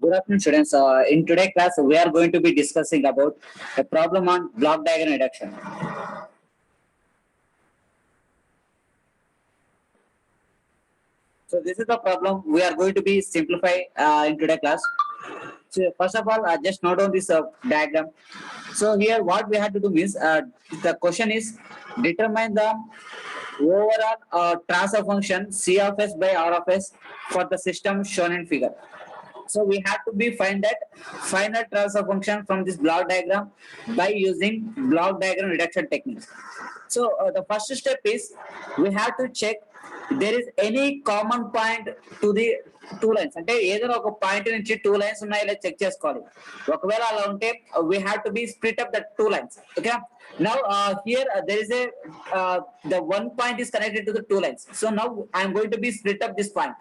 Good afternoon, students. In today's class, we are going to be discussing about a problem on block diagram reduction. So this is the problem we are going to be simplify in today's class. So first of all, just note down this diagram. So here, what we have to do is the question is determine the overall transfer function C of S by R of S for the system shown in figure. So we have to be find that final transfer function from this block diagram by using block diagram reduction techniques. So the first step is we have to check there is any common point to the two lines. అంటే ఏదైనా ఒక point నుంచి two lines ఉన్నాయి ఇలా check చేసుకోవాలి. ఒకవేళ అలా ఉంటే we have to be split up the two lines. Okay. Now here there is a the one point is connected to the two lines. So now I am going to be split up this point.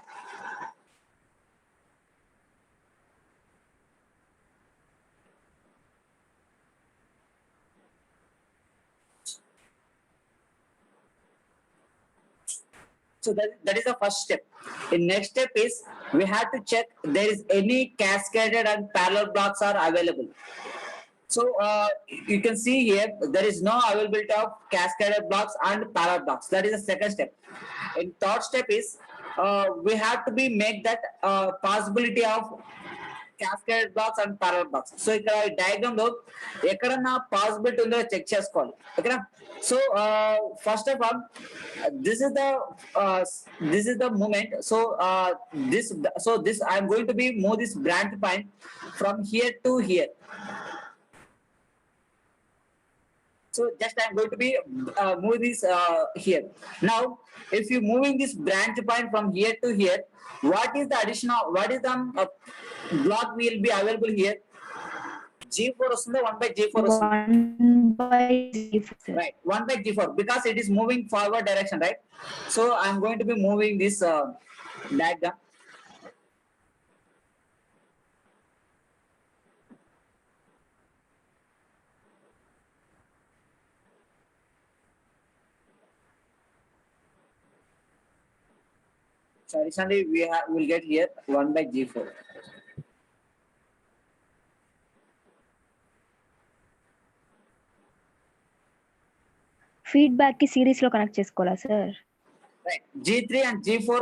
So that is the first step. The next step is we have to check there is any cascaded and parallel blocks are available. So you can see here there is no availability of cascaded blocks and parallel blocks. That is the second step. And third step is we have to be make that possibility of cascaded blocks and parallel blocks. So ఇక్కడ diagram లో ఎక్కడన్నా possibility ఉందో check చేసుకోవాలి. ఓకేనా? So first of all, this is the moment. So this I am going to be move this branch point from here to here. So just I am going to be move this here. Now, if you moving this branch point from here to here, what is the additional? What is the block will be available here? G4 వస్తుందా 1 by G4 వస్తుందా? 1 by G4. Right, 1 by G4 because it is moving forward direction, right? So I am going to be moving this diagram. So additionally, will get here 1 by G4. Feedback కి series లో connect చేసుకోవాలా sir? Right, G3 and G4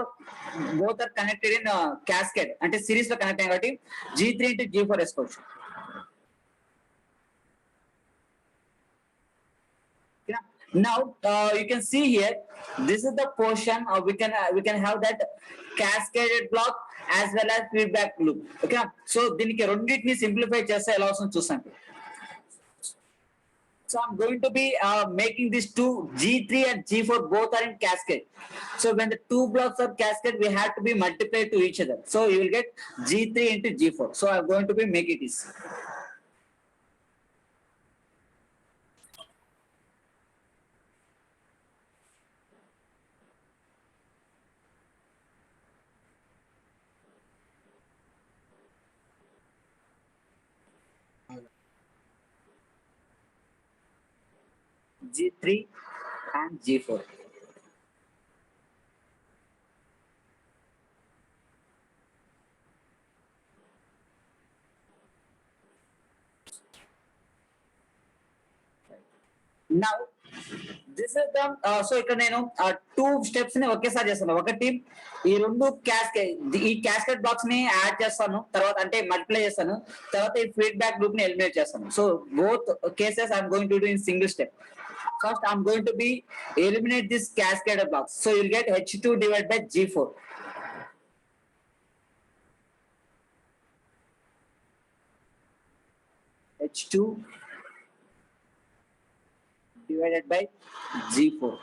both are connected in cascade. అంటే series లో connect అయ్యాయి కాబట్టి G3 into G4 వేసుకోవచ్చు. Now you can see here this is the portion we can have that cascaded block as well as feedback loop. Okay, so దీనికి రెండింటిని simplify చేస్తే ఎలా వస్తుందో చూస్తాం. So I'm going to be making these two G3 and G4 both are in cascade. So when the two blocks are cascade, we have to be multiplied to each other. So you will get G3 into G4. So I'm going to be make it this. G3 and G4. Now this is the so ఇక్కడ నేను two steps ని ఒకేసారి చేస్తాను. ఒకటి ఈ రెండు cascade box ని add చేస్తాను, తర్వాత అంటే మల్టిప్లై చేస్తాను, తర్వాత ఈ ఫీడ్బ్యాక్ లూప్ ని ఎలిమినేట్ చేస్తాను. So both cases I'm going to do in single step. First, I'm going to be eliminate this cascaded box. So you'll get H2 divided by G4. H2 divided by G4.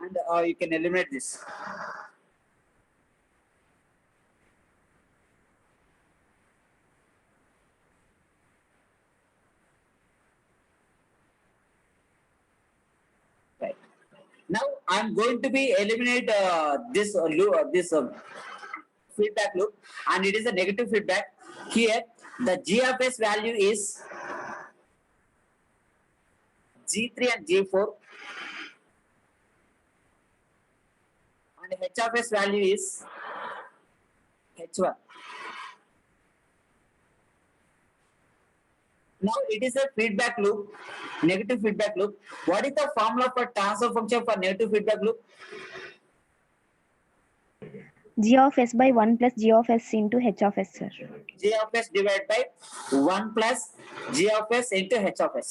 And you can eliminate this. Now I'm going to be eliminate this feedback loop, and it is a negative feedback. Here the G of S value is G3 and G4 and h of s value is h1. Now it is a feedback loop, negative feedback loop. What is the formula for transfer function for negative feedback loop? G of s by 1 plus G of s into H of s, sir. G of s divided by 1 plus G of s into h of s.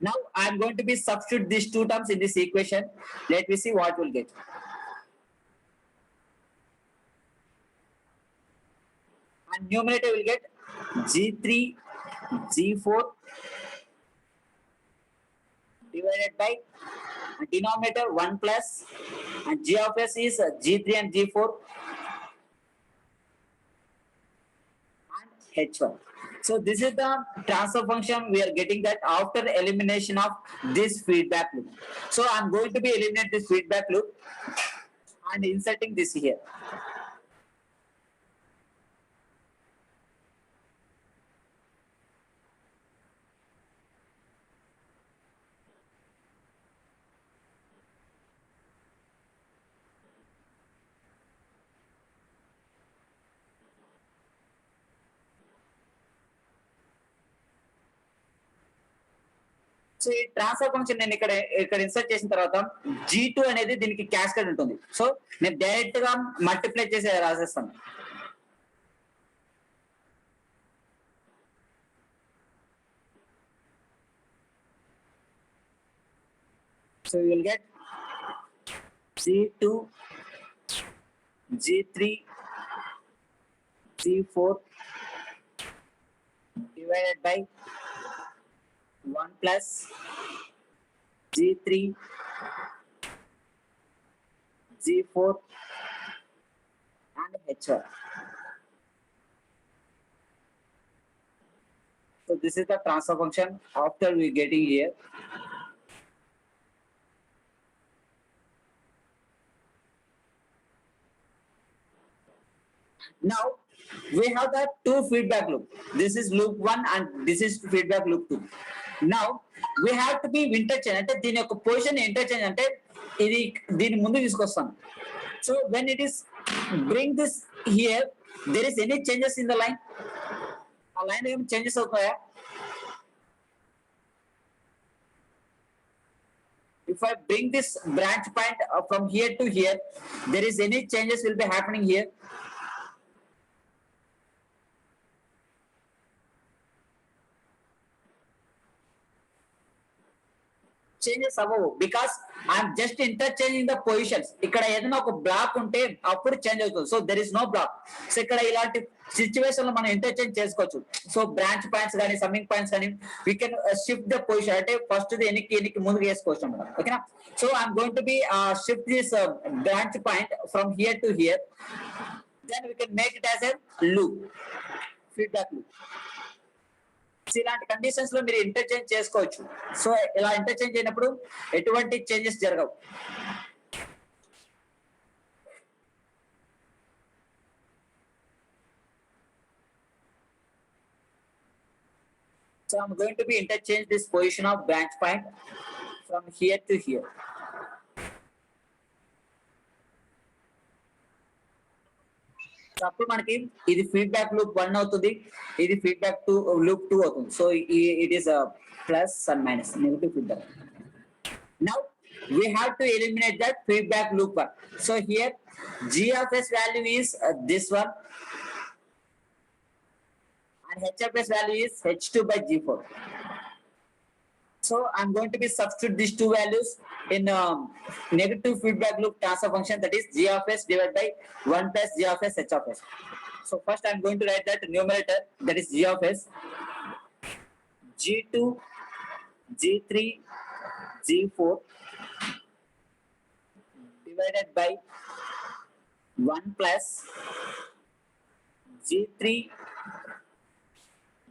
Now I am going to be substitute these two terms in this equation. Let me see what we'll get. And numerator will get G3, G4 divided by denominator 1 plus and G of s is G3 and G4 and H1. So this is the transfer function we are getting that after elimination of this feedback loop. So I'm going to be eliminate this feedback loop and inserting this here. So ఈ transfer function నేను ఇక్కడ insert చేసిన తర్వాత G2 అనేది దీనికి cascade ఉంటుంది. So నేను direct గా మల్టిప్లై చేసి రాసేస్తాను. So you will get G2, G3, G4 divided by 1 plus G3, G4 and H1. So this is the transfer function after we getting here. Now we have the two feedback loop. This is loop 1 and this is feedback loop 2. Now we have to be interchange అంటే దీని యొక్క position interchange అంటే ఇది దీని ముందు తీసుకొస్తాను. So when it is bring this here, there is any changes in the line? ఆ line ఏం చేంజెస్ అవుతాయా? If I bring this branch point from here to here, there is any changes will be happening here? Changes అవ్వవు because I'm just interchanging the positions. ఇక్కడ ఏదైనా ఒక block ఉంటే అప్పుడు change అవుతుంది. So there is no block. So ఇక్కడ ఇలాంటి situation లో మనం ఇంటర్చేంజ్ చేసుకోవచ్చు. సో బ్రాంచ్ పాయింట్స్ కానీ సమ్మింగ్ పాయింట్స్ కానీ we can shift the position అంటే ఫస్ట్ ఎనికి ముందుకు వేసుకోవచ్చు అన్నమాట. ఓకేనా? So I'm going to be shift this branch point from here to here. Then we can make it as a loop, feedback loop. ఇలాంటి conditions లో మీరు ఇంటర్చేంజ్ చేసుకోవచ్చు. సో ఇలా ఇంటర్చేంజ్ అయినప్పుడు ఎటువంటి చేంజెస్ జరగవు. So I'm going to be interchange this position of branch point from here to here. అప్పుడు మనకి ఇది ఫీడ్బ్యాక్ లూప్ 1 అవుతుంది, ఇది ఫీడ్బ్యాక్ లూప్ 2 అవుతుంది. So it is plus and minus negative feedback. Now we have to eliminate that feedback loop 1. So here G of s value is this one and H of s value is H2 by G4. So I'm going to be substitute these two values in negative feedback loop transfer function, that is G of s divided by 1 plus G of s H of s. So first I'm going to write that numerator, that is G of s, G2, G3, G4 divided by 1 plus G3,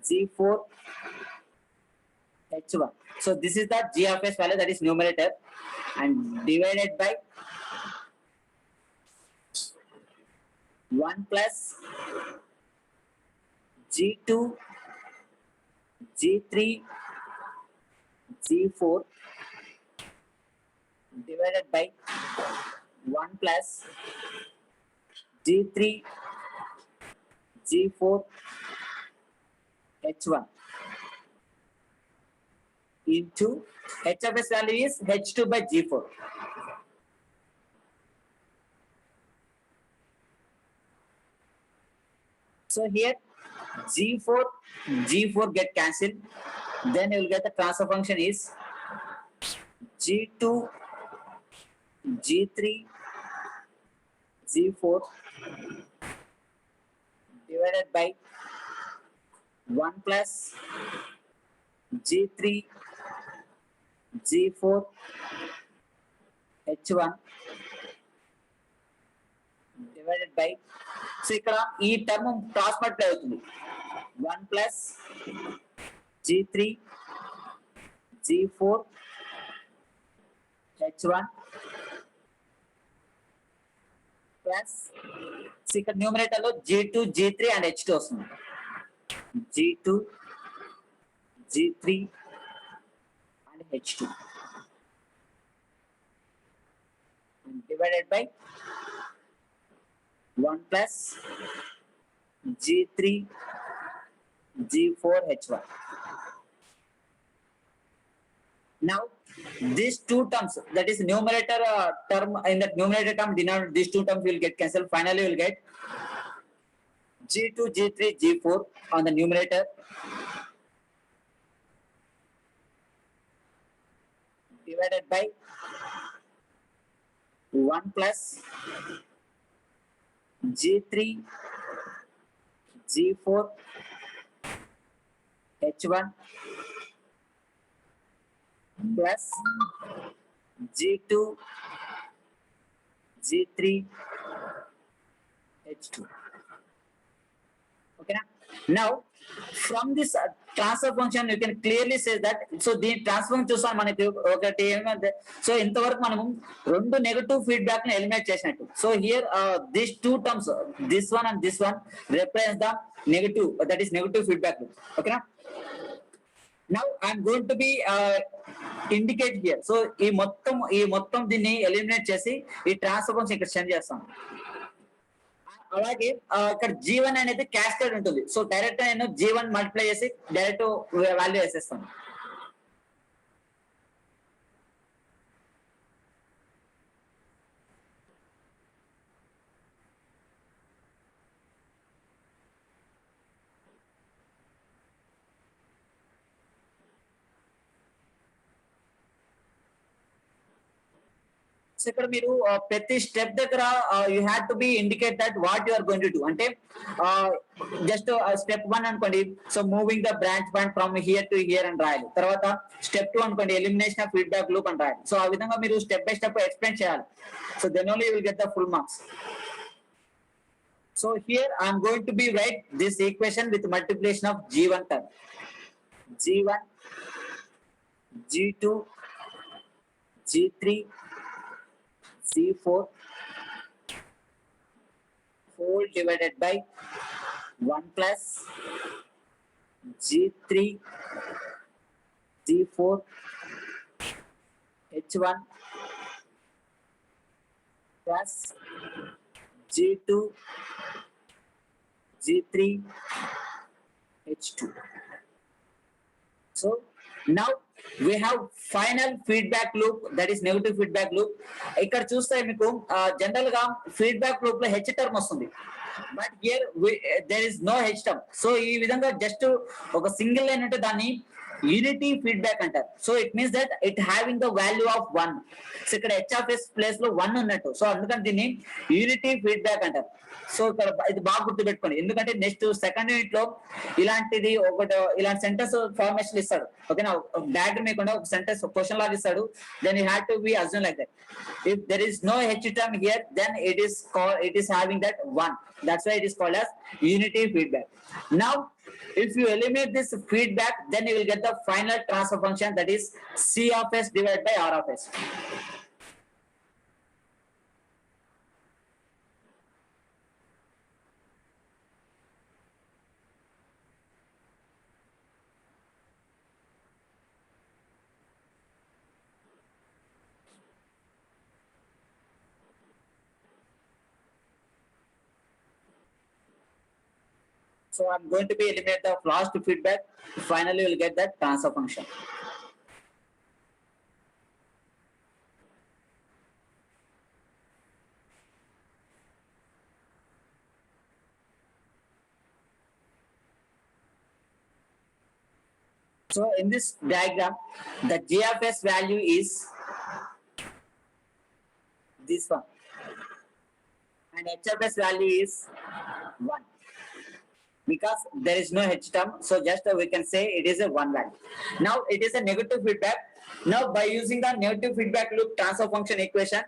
G4, H1. So this is the G of s value, that is numerator, and divided by 1 plus G2, G3, G4 divided by 1 plus G3 G4 H1 into H of S value is H2 by G4. So here G4 get cancelled. Then you will get the transfer function is G2 G3 G4 divided by 1 plus G3 G4 H1 divided by, so ఇక్కడ ఈ term cross multiply అవుతుంది, 1 plus G3 G4 H1 plus, so ఇక్కడ numerator లో G2 G3 and H2 వస్తుంది, G2 G3 and H2 and divided by 1 plus G3 G4 H1. Now these two terms, that is numerator term, in the numerator term denominator, these two terms will get cancelled. Finally you will get G2 G3 G4 on the numerator divided by 1 plus G3 G4 H1 plus G2 G3 H2. Okay, now from this transfer function you can clearly say that, so the transfer function చూసాం మనకి ఒకటి ఏమంటే, so ఇంతవరకు మనము రెండు negative feedback ని eliminate చేసినట్టు. So here this two terms, this one and this one represents the negative, that is negative feedback. ఓకేనా, now I'm going to be indicate here. So ఈ మొత్తం దీన్ని ఎలిమినేట్ చేసి ఈ ట్రాన్స్ఫర్ ఫంక్షన్ ఇక్కడ send చేస్తాం. అలాగే ఇక్కడ G1 అనేది క్యాస్కేడ్ ఉంటుంది, సో డైరెక్ట్ నేను G1 మల్టిప్లై చేసి డైరెక్ట్ వాల్యూ వేసేస్తాను. సో ఇక్కడ మీరు ప్రతి స్టెప్ దగ్గర you have to be indicate that what you are going to do. అంటే జస్ట్ స్టెప్ 1 అనుకోండి, so moving the branch point from here to here అని రాయాలి. తర్వాత స్టెప్ 2 అనుకోండి, ఎలిమినేషన్ ఆఫ్ ఫీడ్బ్యాక్ లూప్ అని రాయాలి. సో ఆ విధంగా మీరు స్టెప్ బై స్టెప్ ఎక్స్ప్లెయిన్ చేయాలి. So then only you will get the full marks. So here I'm going to be write this equation with multiplication of G1 term, G1 G2 G3 C4 whole divided by 1 plus G3 G4 H1 plus G2 G3 H2. So now we have final feedback loop, that is negative feedback loop. ఇక్కడ చూస్తే మీకు general గా feedback loop లో H term వస్తుంది, but here there is no H term. So ఈ విధంగా జస్ట్ ఒక సింగిల్ లైన్ అంటే దాన్ని యూనిటీ ఫీడ్బ్యాక్ అంటారు. So it means that it having the value of 1. So ఇక్కడ హెచ్ ఆఫ్ ఎస్ ప్లేస్ లో 1 ఉన్నట్టు, సో అందుకని దీన్ని యూనిటీ ఫీడ్బ్యాక్ అంటారు. సో ఇక్కడ ఇది బాగా గుర్తుపెట్టుకోండి, ఎందుకంటే నెక్స్ట్ సెకండ్ యూనిట్ లో ఇలాంటిది ఇలాంటి సెంటెన్స్ ఫార్మేషన్ ఇస్తాడు. ఓకేనా, డయాగ్రమ్ లేకుండా ఒక సెంటెన్స్ క్వశ్చన్ లాగా ఇస్తాడు, then you have to be assume like that. If there is no H term here, then it is having that 1. That's why it is called as unity feedback. Now if you eliminate this feedback, then you will get the final transfer function, that is C of S divided by R of S. So I'm going to be eliminate the last feedback. Finally, we'll get that transfer function. So in this diagram, the g of s value is this one, and h of s value is 1. Because there is no h term, so just we can say it is a 1 value. Now it is a negative feedback. Now by using the negative feedback loop transfer function equation,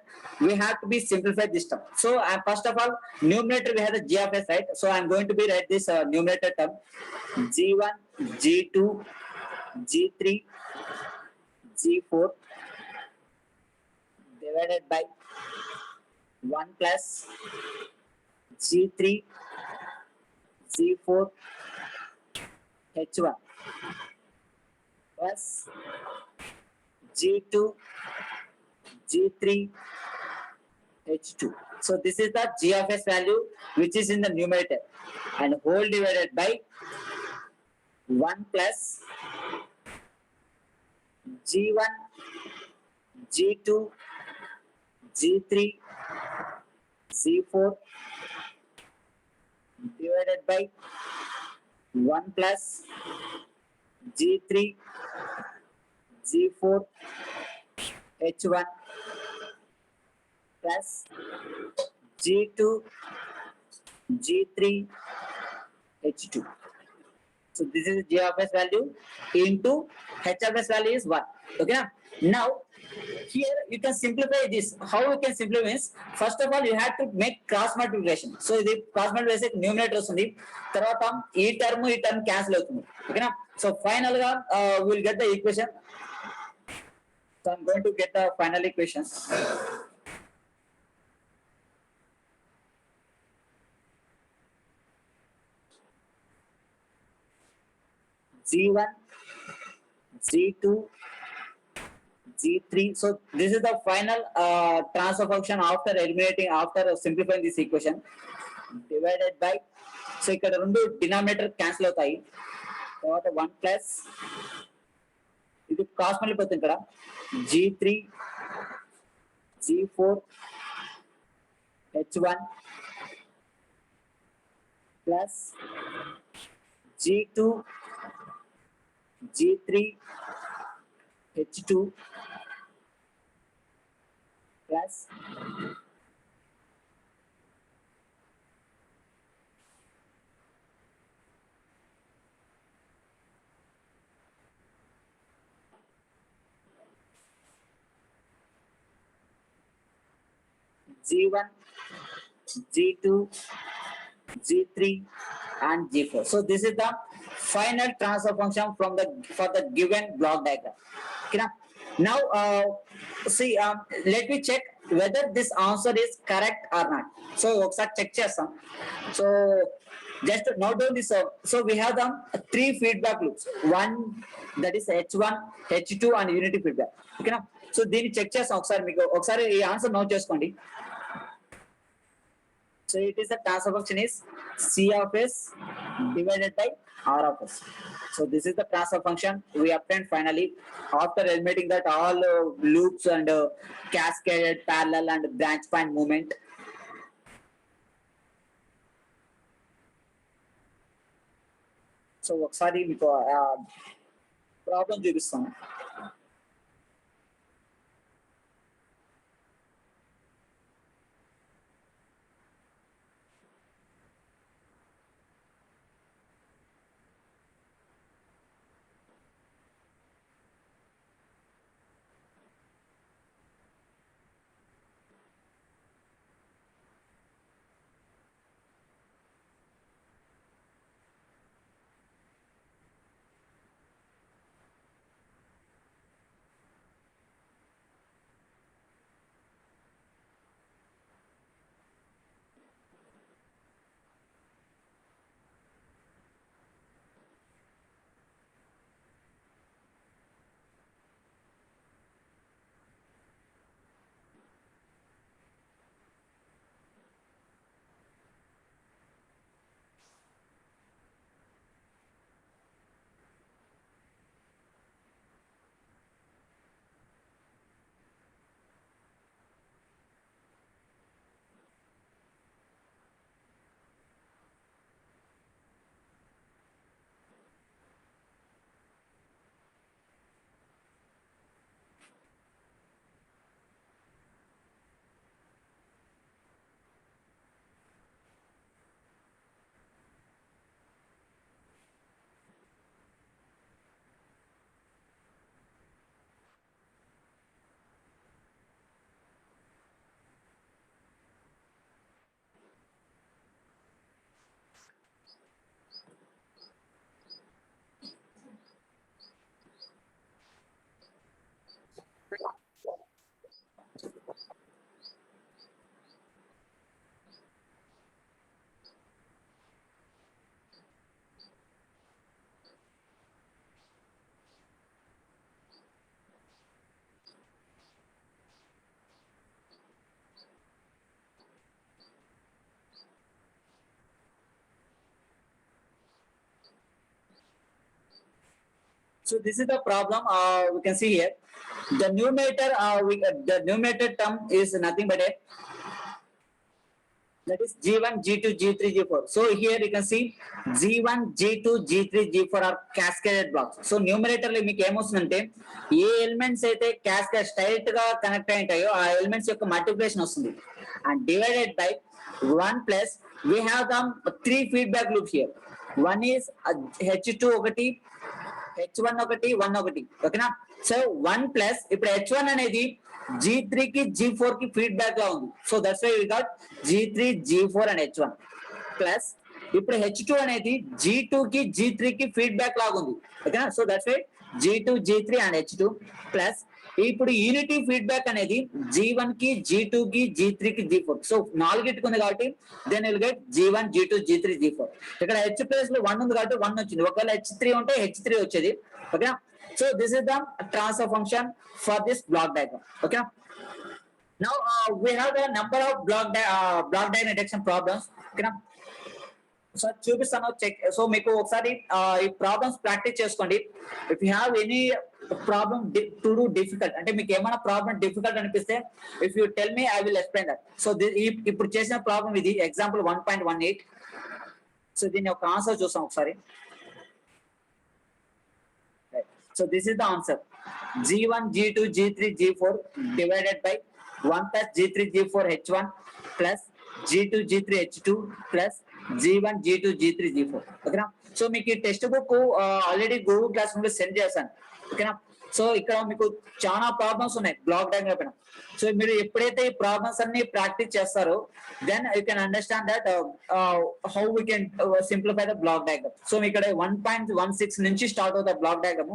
we have to be simplified this term. So first of all, numerator we have the g of s, right? So I'm going to be write this numerator term g1, g2, g3, g4 divided by 1 plus g3, g4, h1 plus g2, g3, h2. So this is the g of s value which is in the numerator, and whole divided by 1 plus g1, g2, g3, g4 divided by 1 plus g3, g4, h1 plus g2, g3, h2. So this is g of s value into h of s value is 1. Okay. Now here you can simplify this. How you can simplify means, first of all you have to make cross multiplication. So ఇది cross multiplication numerator వస్తుంది, తర్వాత ఈ term cancel అవుతుంది. ఓకేనా. So final గా will get the equation. So I'm going to get the final equation. g1, g2, g3. So this is the final transfer function after eliminating, after simplifying this equation, divided by, so ఇక్కడ రెండు denominator cancel అవుతాయి, తర్వాత 1 plus ఇది cross మళ్ళీపోతుంది ఇక్కడ g3, g4, h1 plus g2, g3, h2 plus g1, g2, g3 and g4. So this is the final transfer function from the for the given block diagram. Okay, now see, let me check whether this answer is correct or not. So ఒకసారి check చేస్తాం. So just note down this. So we have the 3 feedback loops. One, that is h1, h2 and unity feedback. Okay, so దీన్ని check చేస్తాం ఒకసారి. మీకు ఒకసారి ఈ answer note చేసుకోండి. So it is the transfer function is c of s divided by r of s. So this is the transfer function we obtained finally after eliminating that all loops and cascaded, parallel and branch point movement. So ఒకసారి మీకు problem చూపిస్తాను. So this is the problem. We can see here the numerator. The numerator term is nothing but a, that is G1, G2, G3, G4. So here you can see G1, G2, G3, G4 are cascaded blocks. So numerator లో మీకు ఏమొస్తుందంటే ఏ elements అయితే cascade straight గా connect అయి ఉంటాయో ఆ elements యొక్క multiplication వస్తుంది and divided by 1 plus we have the 3 feedback loops here. One is H2 ఒకటి, H1 ఒకటి, 1 ఒకటి, ఓకేనా. సో 1 ప్లస్ ఇప్పుడు H1 అనేది G3 కి G4 కి ఫీడ్బ్యాక్ లా ఉంది. So that's why we got G3, G4 and H1 plus ఇప్పుడు H2 అనేది G2 కి G3 కి ఫీడ్బ్యాక్ లాగా ఉంది, ఓకేనా. So that's why G2, G3 and H2 plus ఇప్పుడు యూనిటీ ఫీడ్బ్యాక్ అనేది G1 కి G2 కి G3 కి G4. సో నాలుగిటికి ఉంది కాబట్టి then will get G1, G2, G3, G4. ఇక్కడ H ప్లేస్ లో 1 ఉంది కాబట్టి 1 వచ్చింది. ఒకవేళ H3 ఉంటే H3 వచ్చేది, ఓకేనా. So this is the transfer function for this block diagram, okay. Now we have a number of block diagram reduction problems, okay. So చూపిస్తాను, చెక్. సో మీకు ఒకసారి ఈ ప్రాబ్లమ్స్ ప్రాక్టీస్ చేసుకోండి. If you have any problem to do difficult, అంటే మీకు ఏమైనా problem difficult అనిపిస్తే if you tell me I will explain that. So ఇప్పుడు చేసిన ప్రాబ్లమ్ ఇది ఎగ్జాంపుల్ 1.18. సో దీని యొక్క ఆన్సర్ చూస్తాం ఒకసారి. So this is the answer. G1, G2, G3, G4 divided by 1 plus G3, G4, H1 plus G2, G3, H2 plus G1, G2, G3, G4. ఓకేనా. So మీకు ఈ text book already Google class room లో send చేశాను, ఓకేనా. So ఇక్కడ మీకు చాలా problems ఉన్నాయి బ్లాక్ డయాగ్రామ్ పైన. సో మీరు ఎప్పుడైతే ఈ ప్రాబ్లమ్స్ అన్ని ప్రాక్టీస్ చేస్తారో then you can understand that how we can simplify the block diagram. So ఇక్కడ 1.16 నుంచి స్టార్ట్ అవుతాయి బ్లాక్ డయాగ్రామ్.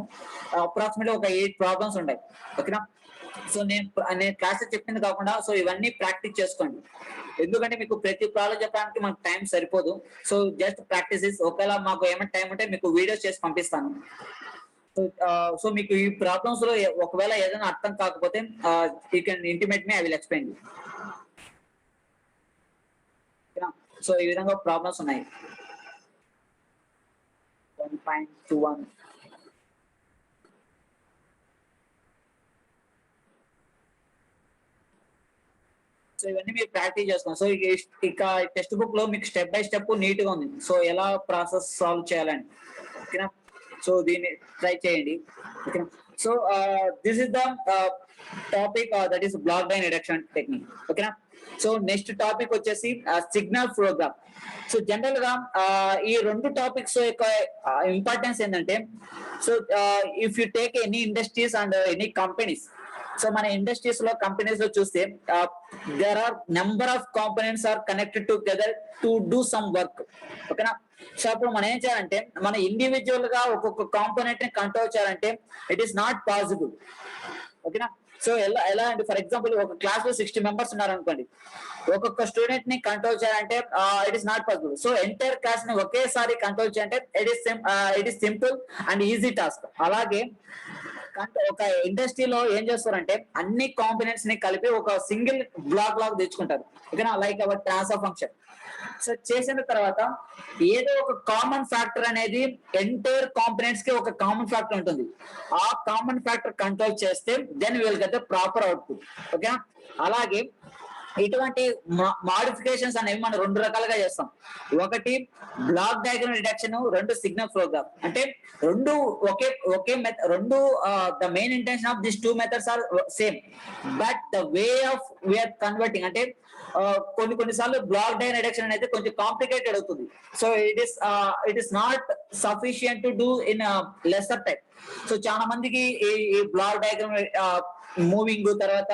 అప్రాక్సిమేట్లీ ఒక 8 ప్రాబ్లమ్స్ ఉన్నాయి, ఓకేనా. సో నేను క్లాస్ చెప్పింది కాకుండా సో ఇవన్నీ ప్రాక్టీస్ చేసుకోండి, ఎందుకంటే మీకు ప్రతి ప్రాబ్లం చెప్పడానికి మనకు టైం సరిపోదు. So just practices. ఒకవేళ మాకు ఏమైనా టైం ఉంటే మీకు వీడియోస్ చేసి పంపిస్తాను. సో మీకు ఈ ప్రాబ్లమ్స్ లో ఒకవేళ ఏదైనా అర్థం కాకపోతే you can intimate me, I will explain you. So ఈ విధంగా ప్రాబ్లమ్స్ ఉన్నాయి. 1.21. సో ఇవన్నీ మీరు ప్రాక్టీస్ చేసుకోండి. సో ఇక టెక్స్ట్ బుక్ లో మీకు స్టెప్ బై స్టెప్ నీట్ గా ఉంది, సో ఎలా ప్రాసెస్ సాల్వ్ చేయాలని, ఓకేనా. సో దీన్ని ట్రై చేయండి, ఓకేనా. So this is the topic that is block diagram reduction technique, ఓకేనా. సో నెక్స్ట్ టాపిక్ వచ్చేసి signal flow graph. So general గా ఈ రెండు టాపిక్స్ యొక్క ఇంపార్టెన్స్ ఏంటంటే, so if you take any industries and any companies, so మన industries లో companies లో చూస్తే there are number of components are connected together to do some work, ఓకేనా. సో అప్పుడు మనం ఏం చేయాలంటే మన ఇండివిజువల్ గా ఒక్కొక్క కాంపోనెంట్ ని కంట్రోల్ చేయాలంటే ఇట్ ఈస్ నాట్ పాసిబుల్, ఓకేనా. సో ఎలా అంటే ఫర్ ఎగ్జాంపుల్ ఒక క్లాస్ లో 60 మెంబర్స్ ఉన్నారు అనుకోండి, ఒక్కొక్క స్టూడెంట్ ని కంట్రోల్ చేయాలంటే it is not possible. So entire class ని ఒకేసారి కంట్రోల్ చేయాలంటే it is simple and easy task. అలాగే ఒక ఇండస్ట్రీలో ఏం చేస్తారంటే అన్ని కాంపోనెంట్స్ ని కలిపి ఒక సింగిల్ బ్లాక్ లాగా తెచ్చుకుంటారు, ఓకేనా, like our transfer function. So చేసిన తర్వాత ఏదో ఒక కామన్ ఫ్యాక్టర్ అనేది ఎంటైర్ కాంపోనెంట్స్ కి ఒక కామన్ ఫ్యాక్టర్ ఉంటుంది. ఆ కామన్ ఫ్యాక్టర్ కంట్రోల్ చేస్తే then will get the proper output, ఓకేనా. అలాగే ఇటువంటి మాడిఫికేషన్స్ అనేవి మనం 2 రకాలుగా చేస్తాం. ఒకటి block diagram reduction, 2 signal flow graph. అంటే రెండు ఒకే రెండు the main intention of this 2 methods are same, but the way of we are converting అంటే కొన్నిసార్లు బ్లాక్ డయాగ్రామ్ రిడక్షన్ అనేది కొంచెం కాంప్లికేటెడ్ అవుతుంది. So it is not sufficient to do in lesser time. So చాలా మందికి ఈ బ్లాక్ డయాగ్రామ్ మూవింగ్ తర్వాత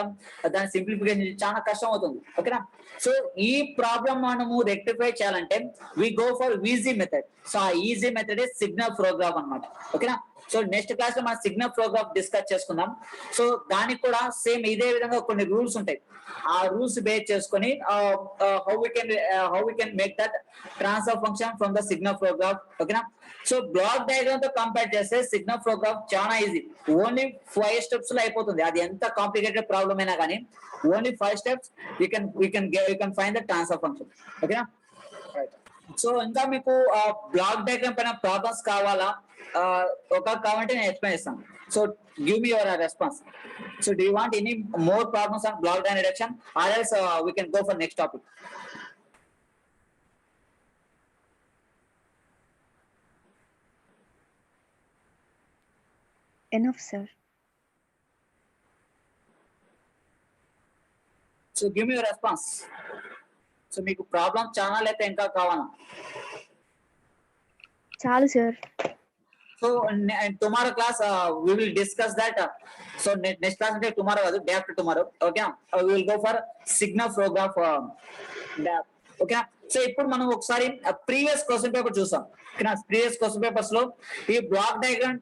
దాని సింప్లిఫికేషన్ చాలా కష్టం అవుతుంది, ఓకేనా. సో ఈ ప్రాబ్లం మనము రెక్టిఫై చేయాలంటే we go for easy method. So ఆ easy method signal flow graph అన్నమాట, ఓకేనా. సో నెక్స్ట్ క్లాస్ లో మనం సిగ్నల్ ఫ్లో గ్రాఫ్ డిస్కస్ చేసుకుందాం. సో దానికి కూడా సేమ్ ఇదే విధంగా కొన్ని రూల్స్ ఉంటాయి. ఆ రూల్స్ బేస్ చేసుకొని how we can make that transfer function from the signal flow graph, ఓకేనా. సో బ్లాక్ డయాగ్రామ్ తో కంపేర్ చేస్తే సిగ్నల్ ఫ్లో గ్రాఫ్ చాలా ఈజీ. ఓన్లీ 5 స్టెప్స్ లో అయిపోతుంది. అది ఎంత కాంప్లికేటెడ్ ప్రాబ్లం అయినా కానీ only 5 steps you can find the transfer function, ఓకేనా. సో ఇంకా మీకు బ్లాక్ డయాగ్రామ్ పైన ప్రాబ్లమ్స్ కావాలా ఒక కామెంట్ నేను ఎక్స్ప్లెయిన్ చేస్తాను. So give me your response. So do you want any more problems on black diagram reduction or else we can go for next topic? Enough, sir. So give me your response. So మీకు problem చాలా లేకపోతే ఇంకా కావాలా? చాలు sir. So tomorrow class we will discuss that. So next class అంటే tomorrow కాదు, day after tomorrow. Okay, we will go for signal flow graph. Okay, so ఇప్పుడు మనం ఒకసారి ప్రీవియస్ క్వశ్చన్ పేపర్ చూసాం. ప్రీవియస్ క్వశ్చన్ పేపర్స్ లో ఈ block diagram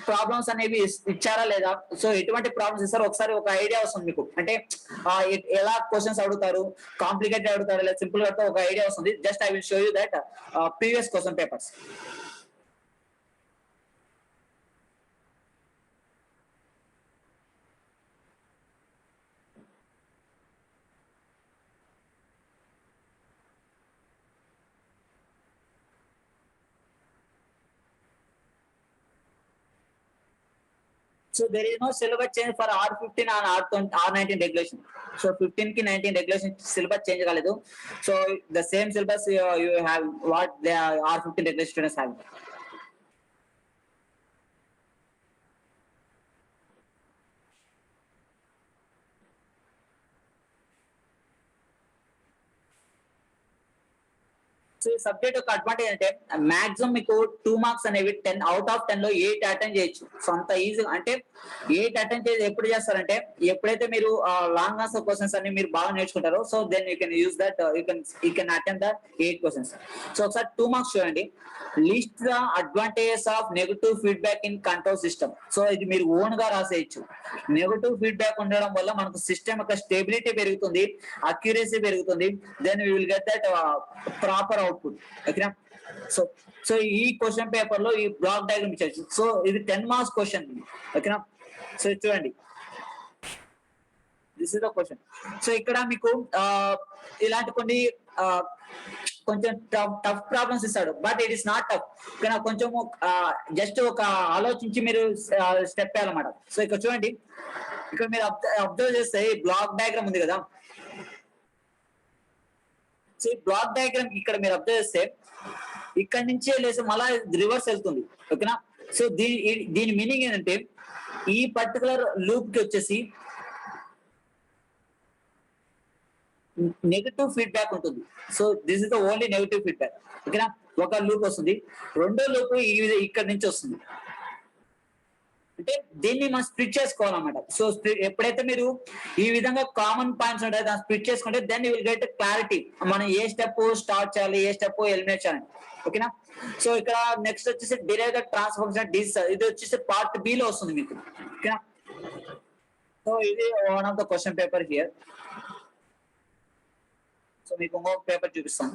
problems అనేవి ఇచ్చారా లేదా, సో ఎటువంటి ప్రాబ్లమ్స్ ఇస్తారో ఒకసారి ఒక ఐడియా వస్తుంది మీకు. అంటే ఎలా క్వశ్చన్స్ అడుగుతారు, కాంప్లికేటెడ్ అడుగుతారు లేదా సింపుల్ గా ఒక ఐడియా వస్తుంది. Just I will show you that previous question papers. So there is no syllabus change for R15 and R19 regulation. So 15 ki 19 regulation syllabus change kaledu. So the same syllabus you have what the R15 regulation students have. So ఈ subject యొక్క advantage అంటే maximum మీకు 2 marks అనేవి 10 out of 10 లో 8 attend చేయొచ్చు. So అంత easy. అంటే 8 attend చేసి ఎప్పుడు చేస్తారంటే ఎప్పుడైతే మీరు లాంగ్ ఆన్సర్ క్వశ్చన్స్ అన్ని మీరు బాగా నేర్చుకుంటారో, so then you can use that you can attend the 8 questions. So ఒకసారి 2 మార్క్స్ చూడండి. List the advantages of negative feedback in control system. So ఇది మీరు ఓన్ గా రాసేయచ్చు. నెగటివ్ ఫీడ్బ్యాక్ ఉండడం వల్ల మనకు సిస్టమ్ యొక్క స్టెబిలిటీ పెరుగుతుంది, అక్యురసీ పెరుగుతుంది, then we will get that proper output. ఓకేనా? సో ఈ క్వశ్చన్ పేపర్ లో ఈ బ్లాక్ డయాగ్రామ్ ఇచ్చారు. సో ఇది 10 మార్క్స్ క్వశ్చన్. ఓకేనా? సో చూడండి, this is the question. So ఇక్కడ మీకు ఇలాంటి కొన్ని కొంచెం టఫ్ ప్రాబ్లమ్స్ ఇస్తాడు, but it is not tough. ఇక్కడ కొంచెం జస్ట్ ఒక ఆలోచించి మీరు స్టెప్ వేయాలన్నమాట. సో ఇక్కడ చూడండి, ఇక్కడ మీరు అబ్జర్వ్ చేస్తే బ్లాక్ డయాగ్రామ్ ఉంది కదా. సో ఈ బ్లాక్ డయాగ్రామ్ ఇక్కడ మీరు అబ్జర్వ్ చేస్తే ఇక్కడ నుంచి వెళ్ళేసి మళ్ళా రివర్స్ వెళ్తుంది. ఓకేనా? సో దీని మీనింగ్ ఏంటంటే ఈ పర్టికులర్ లూప్ కి వచ్చేసి నెగటివ్ ఫీడ్బ్యాక్ ఉంటుంది. So this is the only negative feedback. ఓకేనా? ఒక లూప్ వస్తుంది, రెండో లూప్ ఇక్కడ నుంచి వస్తుంది. అంటే దీన్ని మనం స్ప్లిట్ చేసుకోవాలన్నమాట. సో ఎప్పుడైతే మీరు ఈ విధంగా కామన్ పాయింట్స్ ఉంటాయి దాన్ని స్ప్లిట్ చేసుకుంటే then you will get clarity, మనం ఏ స్టెప్ స్టార్ట్ చేయాలి, ఏ స్టెప్ ఎలిమినేట్ చేయాలి. ఓకేనా? సో ఇక్కడ నెక్స్ట్ వచ్చేసి డిరైవ్ ద ట్రాన్స్ఫర్ డిస్, ఇది వచ్చేసి పార్ట్ బి లో వస్తుంది మీకు. ఓకేనా? సో ఇది one of the question paper here. So మీకు ఇంకొక పేపర్ చూపిస్తాను.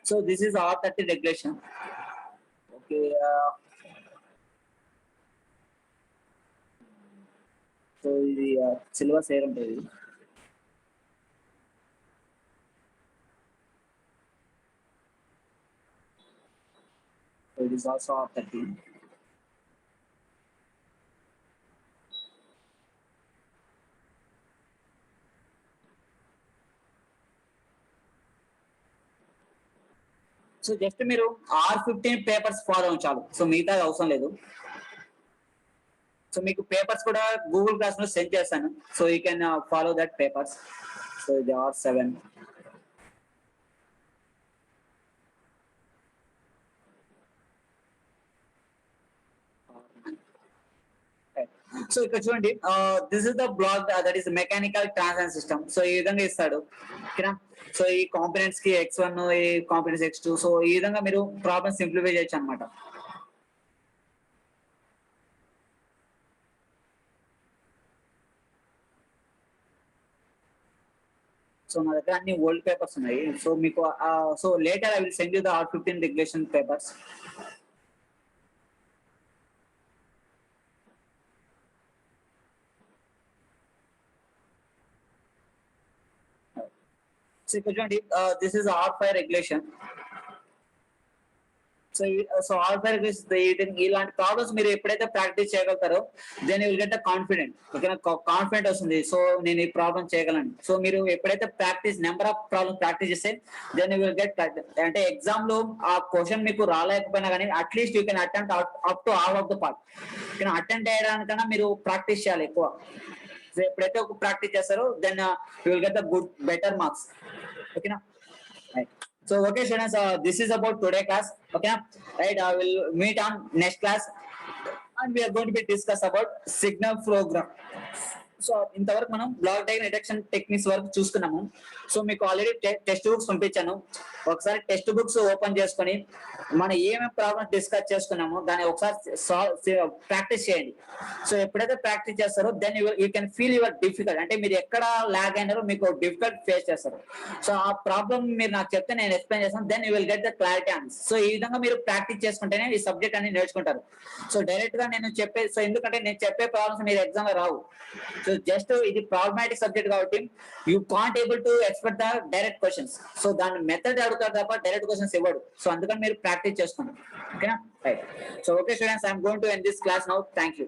So this is R30 regulation. Okay. So ఇది సిలబస్ ఏముంటుంది? So it is also R30. So just మీరు R15 పేపర్స్ ఫాలో అవ్వండి చాలు. సో మిగతా అవసరం లేదు. సో మీకు పేపర్స్ కూడా గూగుల్ క్లాస్ లో సెండ్ చేస్తాను. So you can follow that papers. So ఇది R7. సో ఇక్కడ చూడండి, this is the block that is mechanical transfer system. So ఈ విధంగా ఇస్తాడు. ఓకేనా? సో ఈ కాంపోనెంట్స్ కి X1, ఈ కాంపోనెంట్స్ X2. సో ఈ విధంగా మీరు ప్రాబ్లమ్ సింప్లిఫై చేయొచ్చు అనమాట. సో నా దగ్గర అన్ని ఓల్డ్ పేపర్స్ ఉన్నాయి. సో మీకు so later I will send you the R15 regulation papers. So ఇక్కడ చూడండి, this is R5 regulation. So ఆల్ఫర్ ఇలాంటి ప్రాబ్లమ్స్ మీరు ఎప్పుడైతే ప్రాక్టీస్ చేయగలుగుతారో then you will get the confident. ఓకేనా, కాన్ఫిడెంట్ వస్తుంది. సో నేను ఈ ప్రాబ్లం చేయగలను. సో మీరు ఎప్పుడైతే నెంబర్ ఆఫ్ ప్రాబ్లమ్ ప్రాక్టీస్ చేస్తే దెన్ యూ విల్ గెట్, అంటే ఎగ్జామ్ లో ఆ క్వశ్చన్ మీకు రాలేకపోయినా కానీ at least you can attempt up to all of the part. ఓకేనా, అటెంప్ట్ చేయడానికన్నా మీరు ప్రాక్టీస్ చేయాలి ఎక్కువ. సో ఎప్పుడైతే ఒక ప్రాక్టీస్ చేస్తారో then you will get the better marks. ఓకేనా, right. So okay students, this is about today class. Okay, right, I will meet on next class and we are going to be discuss about signal flow graph. So ఇంతవరకు మనం block diagram detection techniques వరకు చూసుకున్నాము. So మీకు already text books పంపించాను. ఒకసారి text books open చేసుకొని మనం ఏమేమి ప్రాబ్లమ్స్ డిస్కస్ చేసుకున్నామో దాన్ని ఒకసారి ప్రాక్టీస్ చేయండి. సో ఎప్పుడైతే ప్రాక్టీస్ చేస్తారో then you can feel your difficult, అంటే మీరు ఎక్కడ ల్యాగ్ అయినారో మీకు డిఫికల్ట్ ఫేస్ చేస్తారు. సో ఆ ప్రాబ్లమ్ మీరు నాకు చెప్తే నేను ఎక్స్ప్లెయిన్ చేస్తాను, then you will get the clarity answer. So ఈ విధంగా మీరు ప్రాక్టీస్ చేసుకుంటేనే ఈ సబ్జెక్ట్ అనేది నేర్చుకుంటారు. సో డైరెక్ట్ గా నేను చెప్పే, సో ఎందుకంటే నేను చెప్పే ప్రాబ్లమ్స్ మీరు ఎగ్జామ్ లో రావు. సో జస్ట్ ఇది ప్రాబ్లమాటిక్ సబ్జెక్ట్ కాబట్టి you can't able to expect the direct questions. So దాని మెథడ్ అడుగుతారు తప్ప డైరెక్ట్ క్వశ్చన్స్ ఇవ్వడు. సో అందుకని మీరు ప్రాక్టీస్ చేసుకోండి. ఓకేనా, right. So okay students, I'm going to end this class now. Thank you.